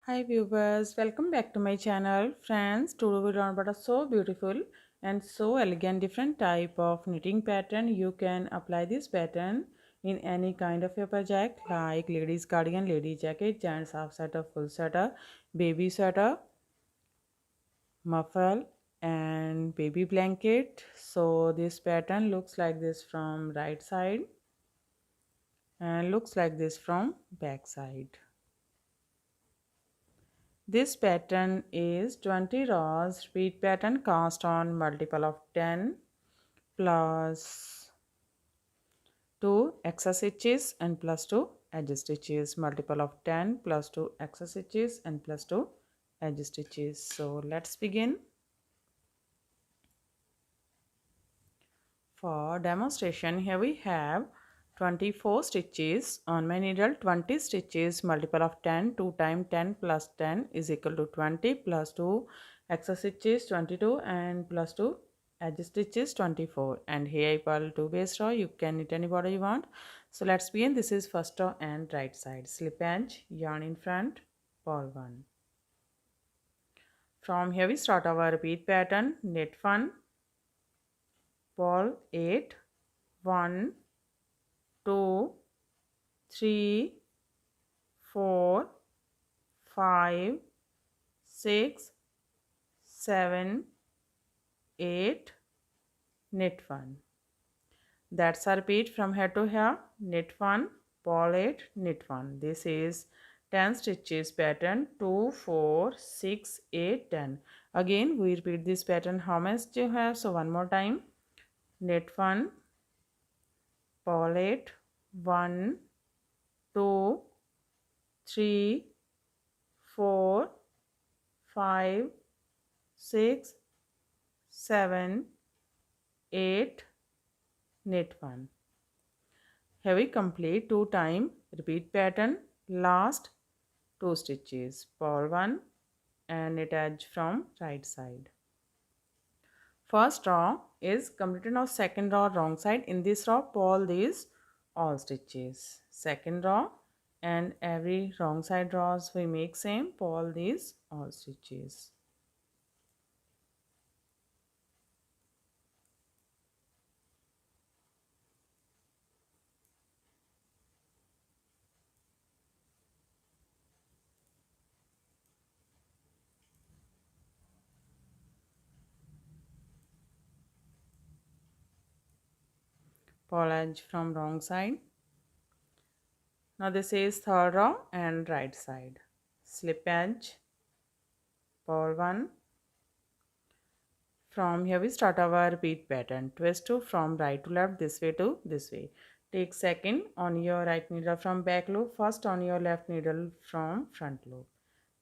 Hi viewers, welcome back to my channel. Friends, today we learn about a so beautiful and so elegant different type of knitting pattern. You can apply this pattern in any kind of your project like ladies cardigan, lady jacket, gents half sweater, full sweater, baby sweater, muffle and baby blanket. So this pattern looks like this from right side and looks like this from back side. This pattern is 20 rows repeat pattern cast on multiple of 10 plus 2 extra stitches and plus 2 edge stitches, multiple of 10 plus 2 extra stitches and plus 2 edge stitches. So let's begin. For demonstration, here we have 24 stitches on my needle. 20 stitches multiple of 10, 2 times 10 plus 10 is equal to 20 plus 2 extra stitches 22 and plus 2 edge stitches 24, and here I purl 2 base row. You can knit any border you want. So let's begin. This is first row and right side. Slip edge, yarn in front, purl 1. From here we start our repeat pattern. Knit 1, purl 8, 1, 2, 3, 4, 5, 6, 7, 8, knit 1. That's a repeat from here to here. Knit 1, purl 8, knit 1. This is 10 stitches pattern. 2, 4, 6, 8, 10. Again we repeat this pattern how much you have. So one more time. Knit 1, purl 8, 1, 2, 3, 4, 5, 6, 7, 8, knit 1. Here we complete 2 times repeat pattern. Last 2 stitches, purl 1 and knit edge from right side. First row is completed. Now second row wrong side. In this row purl these all stitches. Second row and every wrong side rows we make same, purl these all stitches. Purl edge from wrong side. Now this is third row and right side. Slip edge, purl 1. From here we start our repeat pattern. Twist 2 from right to left, this way to this way. Take second on your right needle from back loop, first on your left needle from front loop,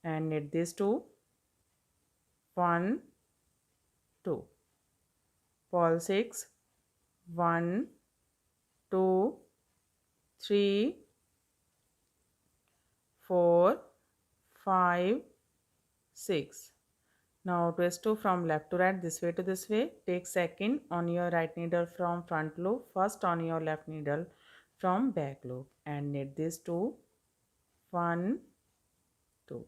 and knit these two. 1, 2. Purl 6, 1, 2, 3, 4, 5, 6. Now twist 2 from left to right, this way to this way. Take second on your right needle from front loop, first on your left needle from back loop, and knit these two. 1, 2.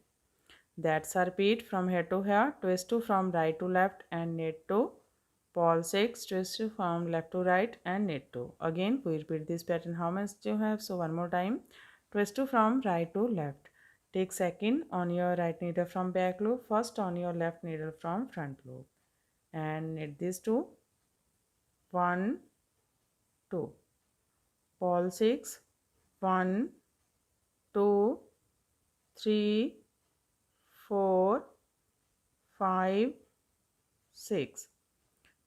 That's a repeat from here to here. Twist 2 from right to left and knit 2. Purl 6, twist 2 from left to right and knit 2. Again we repeat this pattern how much you have. So one more time. Twist 2 from right to left. Take second on your right needle from back loop, first on your left needle from front loop, and knit these two. 1, 2. Purl 6, 1, 2, 3, 4, 5, 6.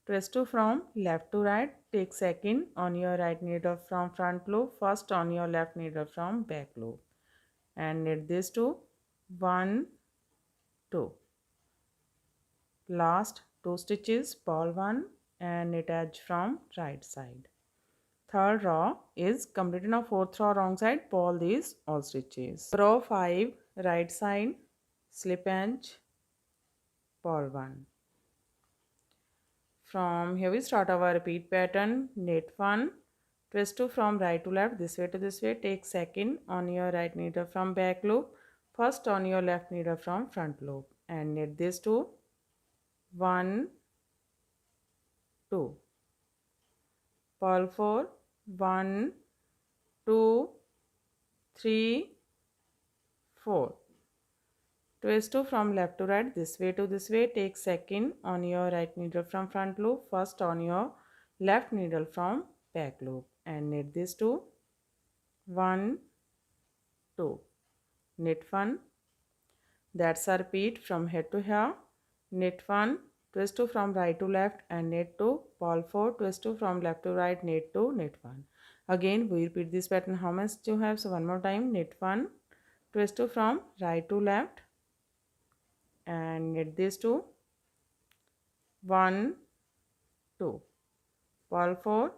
Twist 2 from left to right. Take second on your right needle from front loop, first on your left needle from back loop, and knit these two. 1, 2. Last 2 stitches, purl 1 and knit edge from right side. Third row is completed. Now fourth row wrong side, purl these all stitches. Row 5 right side, slip edge, purl 1. From here we start our repeat pattern. Knit 1, twist 2 from right to left, this way to this way. Take second on your right needle from back loop, First on your left needle from front loop and knit these two. 1, 2. Purl 4. 1, 2, 3, 4. Twist 2 from left to right, this way to this way. Take second on your right needle from front loop, first on your left needle from back loop and knit these two. 1, 2. Knit 1. That's a repeat from here to here. Knit 1, twist 2 from right to left and knit 2. Purl 4, twist 2 from left to right, knit 2, knit 1. Again we repeat this pattern how much you have. So one more time, knit 1, twist 2 from right to left and knit these two. 1, 2. Purl 4.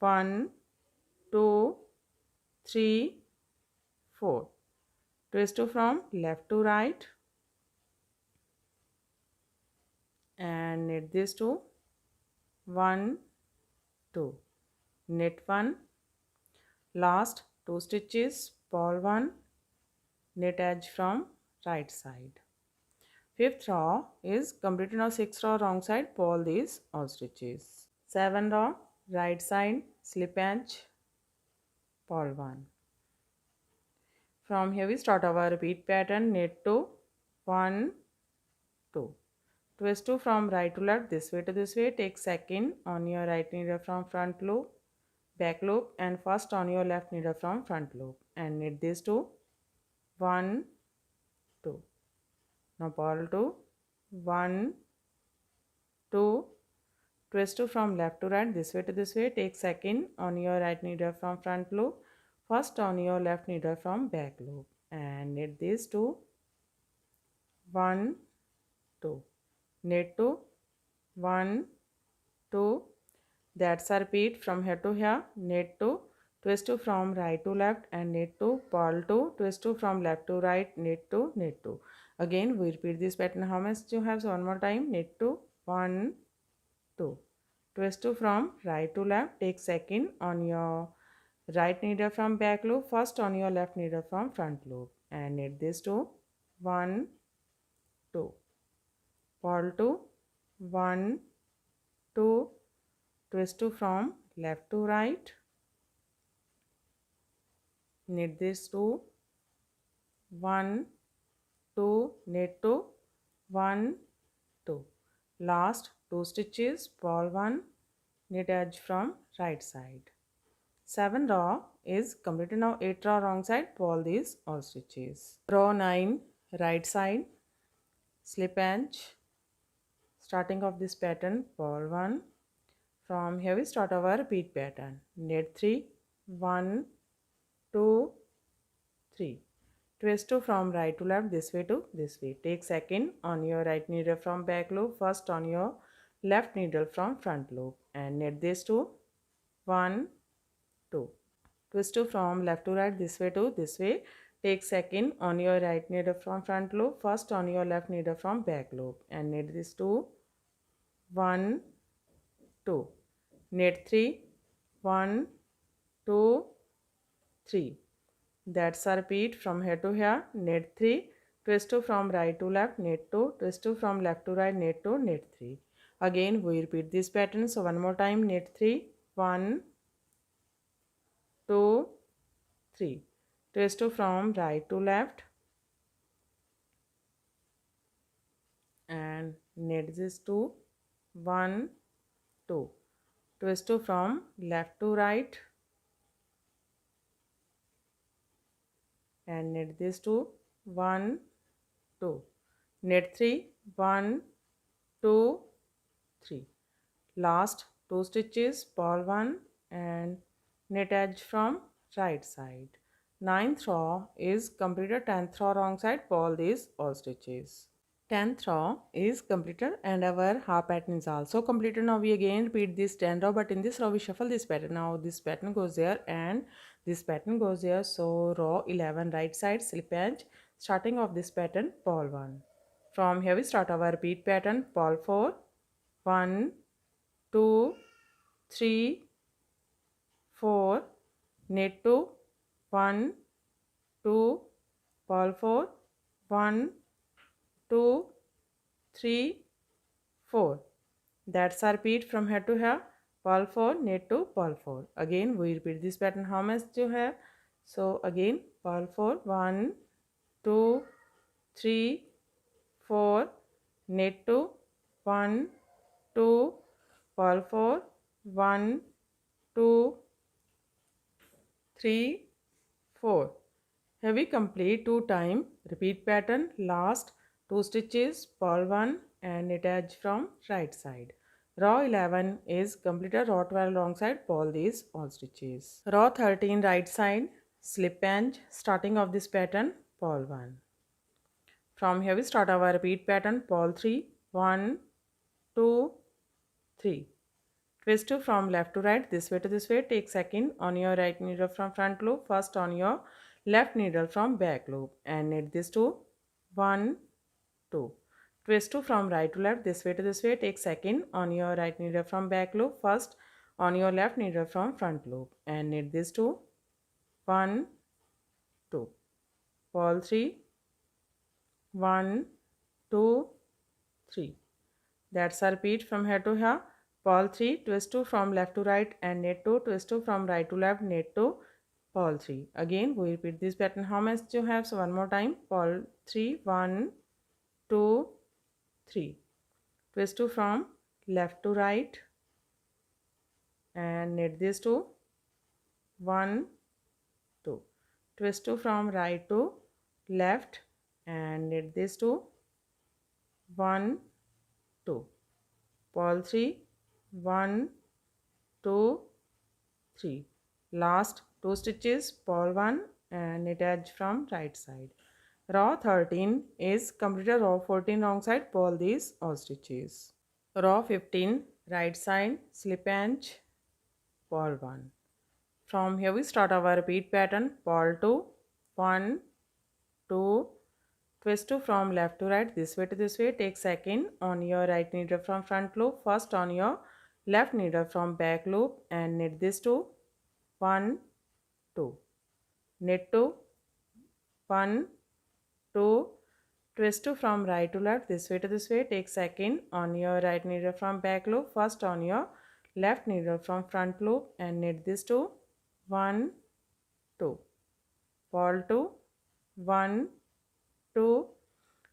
1, 2, 3, 4. Twist 2 from left to right and knit these two. 1, 2. Knit 1. Last 2 stitches, purl 1, knit edge from right side. Fifth row is completed. Now 6th row wrong side, purl these all stitches. 7th row right side, slip edge, purl 1. From here we start our repeat pattern. Knit 2, 1, 2. Twist 2 from right to left, this way to this way. Take second on your right needle from front loop, back loop and first on your left needle from front loop and knit these two. 1, 2. Now purl 2. 1, 2. Twist 2 from left to right, this way to this way. Take second on your right needle from front loop, first on your left needle from back loop and knit these two. 1, 2. Knit 2. 1, 2. That's a repeat from here to here. Knit 2. Twist 2 from right to left and knit 2. Purl 2. Twist 2 from left to right, knit 2, knit 2. Again we repeat this pattern how much you have. So one more time, knit 2. 1, 2. Twist 2 from right to left. Take second on your right needle from back loop, first on your left needle from front loop and knit these two. 1, 2. Purl 2. 1, 2. Twist 2 from left to right, knit these two. 1, 2. Knit 2. 1, 2. Last 2 stitches, purl 1, knit edge from right side. 7 row is completed. Now 8 row wrong side, purl these all stitches. Row 9 right side, slip edge. Starting of this pattern, purl 1. From here we start our repeat pattern. Knit 3. 1, 2, 3. Twist 2 from right to left, this way to this way. Take second on your right needle from back loop, first on your left needle from front loop and knit these two. 1, 2. Twist 2 from left to right, this way to this way. Take second on your right needle from front loop, first on your left needle from back loop and knit these two. 1, 2. Knit 3. 1, 2, 3. That's a repeat from here to here. Knit 3. Twist 2 from right to left, knit 2. Twist 2 from left to right, knit 2, knit 3. Again we repeat this pattern. So one more time, knit 3. 1, 2, 3. Twist 2 from right to left and knit this 2. 1, 2. Twist 2 from left to right and knit this 2. 1, 2. Knit 3. 1, 2, 3. Last 2 stitches, purl 1 and knit edge from right side. 9th row is completed. 10th row wrong side, purl these all stitches. 10th row is completed and our half pattern is also completed. Now we again repeat this 10th row, but in this row we shuffle this pattern. Now this pattern goes there and this pattern goes there. So row 11 right side, slip edge. Starting of this pattern, purl 1. From here we start our repeat pattern. Purl 4. 1, 2, 3, 4. Knit 2. 1, 2, purl 4, 1, 2, 3, 4. That's a repeat from here to here. Purl 4, knit 2, purl 4. Again we repeat this pattern how much you have. So again purl 4, 1, 2, 3, 4, knit 2, 1, 2, purl 4, 1, 2, 3, 4. Here we complete 2 times. Repeat pattern. Last 2 stitches, purl 1 and knit edge from right side. Row 11 is completed. Row 12 wrong side, purl these all stitches. Row 13 right side, slip edge. Starting of this pattern, purl 1. From here we start our repeat pattern, purl 3, 1, 2, 3. Twist 2 from left to right, this way to this way. Take second on your right needle from front loop, first on your left needle from back loop and knit this 2, 1, 2. Twist 2 from right to left, this way to this way. Take second on your right needle from back loop, first on your left needle from front loop and knit this 2, 1, 2. Purl 3, 1, 2, 3. That's a repeat from here to here. Purl 3, twist 2 from left to right and knit 2, twist 2 from right to left, knit 2, purl 3. Again we repeat this pattern how much you have. So one more time, purl 3, 1, 2, 3. Twist 2 from left to right and knit this 2, 1, 2. Twist 2 from right to left and knit this 2, 1, 2. Purl 3, 1, 2, 3. Last 2 stitches, purl 1 and knit edge from right side. Row 13 is completed. Row 14 wrong side, purl these all stitches. Row 15 right side, slip edge, purl 1. From here we start our repeat pattern, purl 2, 1, 2, twist 2 from left to right, this way to this way. Take second on your right needle from front loop, first on your left needle from back loop and knit this 2, 1, 2. Knit 2, 1, 2. Twist 2 from right to left, this way to this way. Take second on your right needle from back loop, first on your left needle from front loop and knit this 2, 1, 2. Purl 2, 1, 2.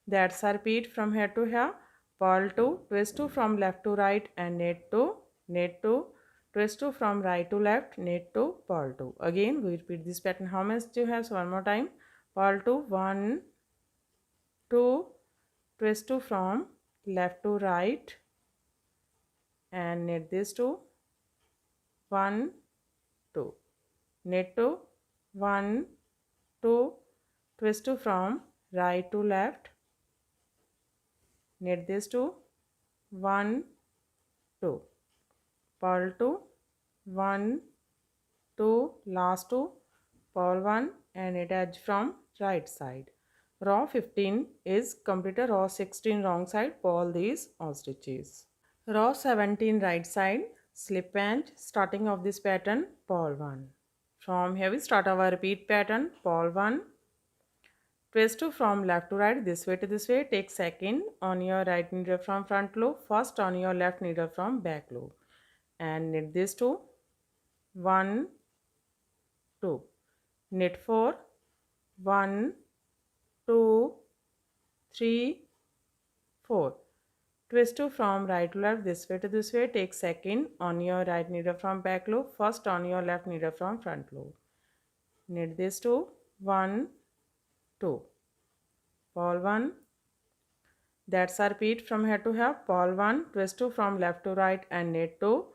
That's a repeat from here to here. Purl 2, twist 2 from left to right and knit 2, knit 2, twist 2 from right to left, knit 2, purl 2. Again we repeat this pattern how much you have. So one more time, purl 2, 1, 2, twist 2 from left to right and knit this 2, 1, 2. Knit 2, 1, 2, twist 2 from right to left, knit this 2, 1, 2. Purl 2, 1, 2, last 2, purl 1 and knit edge from right side. Row 15 is completed. Row 16 wrong side, purl these all stitches. Row 17 right side, slip edge. Starting of this pattern, purl 1. From here we start our repeat pattern, purl 1. Twist 2 from left to right, this way to this way. Take second on your right needle from front loop, first on your left needle from back loop and knit this 2, 1, 2. Knit 4, 1, 2, 3, 4. Twist 2 from right to left, this way to this way. Take second on your right needle from back loop, first on your left needle from front loop. Knit this 2, 1, 2. Purl 1. That's a repeat from here to here. Purl 1, twist 2 from left to right and knit 2.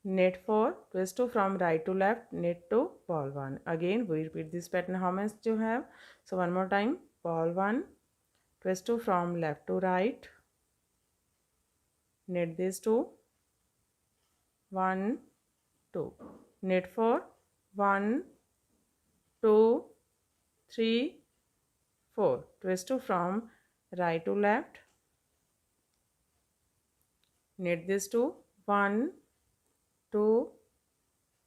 Knit 4, twist 2 from right to left, knit 2, purl 1. Again we repeat this pattern how much you have. So one more time, purl 1, twist 2 from left to right, knit this 2, 1, 2. Knit 4, 1, 2, 3, 4. Twist 2 from right to left, knit this 2, 1, 2,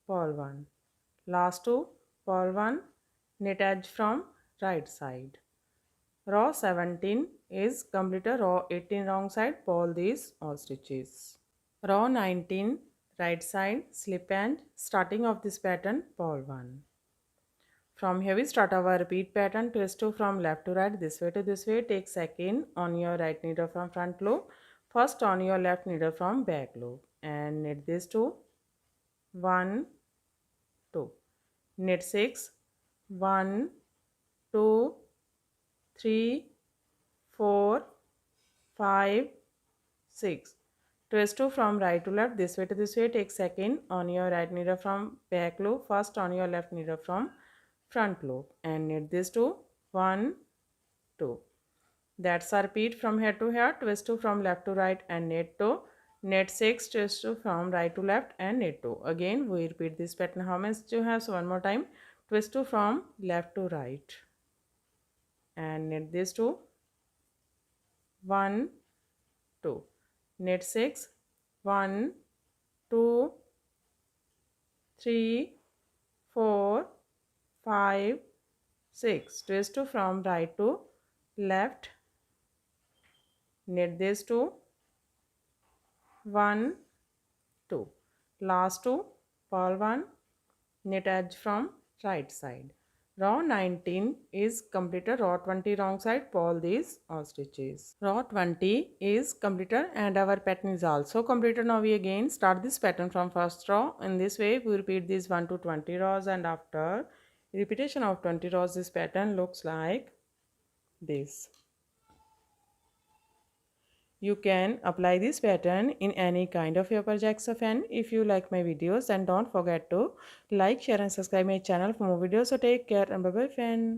purl 1. Last 2, purl 1, knit edge from right side. Row 17 is complete a row 18 wrong side, purl these all stitches. Row 19 right side, slip and starting of this pattern, purl 1. From here we start our repeat pattern, twist 2 from left to right, this way to this way, take second on your right needle from front loop, first on your left needle from back loop and knit these two, 1, 2, knit 6, 1, 2, 3, 4, 5, 6. Twist 2 from right to left, this way to this way, take second on your right needle from back loop, first on your left needle from front loop and knit these two, 1, 2. That's a repeat from here to here, twist 2 from left to right and knit 2, knit 6, twist 2 from right to left and knit 2. Again we repeat this pattern how many you have, so one more time, twist 2 from left to right and knit these two, 1, 2, knit 6, 1, 2, 3, 4, 5, 6. Twist 2 from right to left, knit these two, 1, 2. Last two, purl 1, knit edge from right side. Row 19 is completed, row 20 wrong side, purl these all stitches. Row 20 is completed and our pattern is also completed. Now we again start this pattern from first row. In this way we repeat these 1 to 20 rows and after repetition of 20 rows this pattern looks like this. You can apply this pattern in any kind of your projects of and if you like my videos then don't forget to like, share and subscribe my channel for more videos. So take care and bye bye fan.